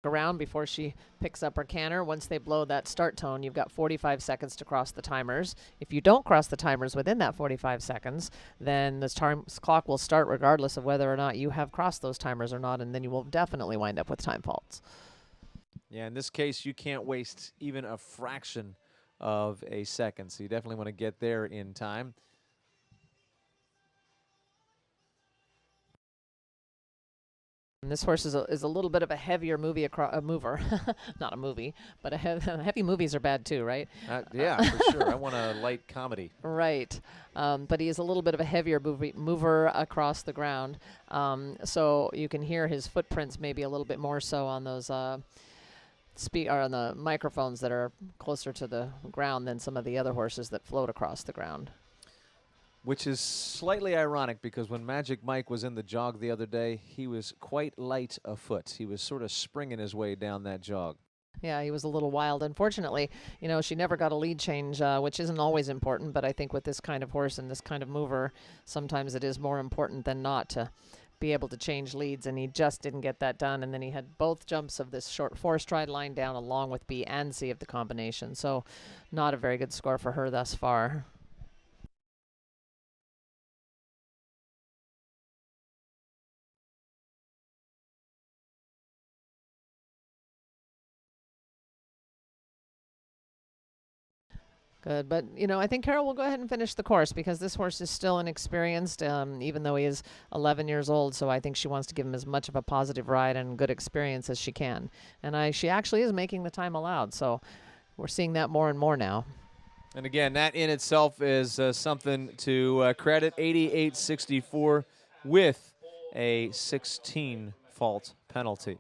around before she picks up her canter. Once they blow that start tone, you've got 45 seconds to cross the timers. If you don't cross the timers within that 45 seconds, then this clock will start regardless of whether or not you have crossed those timers or not, and then you will definitely wind up with time faults. Yeah, in this case, you can't waste even a fraction of a second, so you definitely want to get there in time. And this horse is a little bit of a heavier mover, not a movie, but heavy movies are bad too, right? Yeah, for sure. I want a light comedy. Right, but he is a little bit of a heavier mover across the ground, so you can hear his footprints maybe a little bit more so on those on the microphones that are closer to the ground than some of the other horses that float across the ground. Which is slightly ironic because when Magic Mike was in the jog the other day, he was quite light afoot. He was sort of springing his way down that jog. Yeah, he was a little wild. Unfortunately, she never got a lead change, which isn't always important, but I think with this kind of horse and this kind of mover, sometimes it is more important than not to be able to change leads, and he just didn't get that done. And then he had both jumps of this short four-stride line down along with B and C of the combination, so not a very good score for her thus far. Good, but I think Carol will go ahead and finish the course because this horse is still inexperienced, even though he is 11 years old. So I think she wants to give him as much of a positive ride and good experience as she can. And she actually is making the time allowed. So we're seeing that more and more now. And again, that in itself is something to credit. 88.64 with a 16 fault penalty.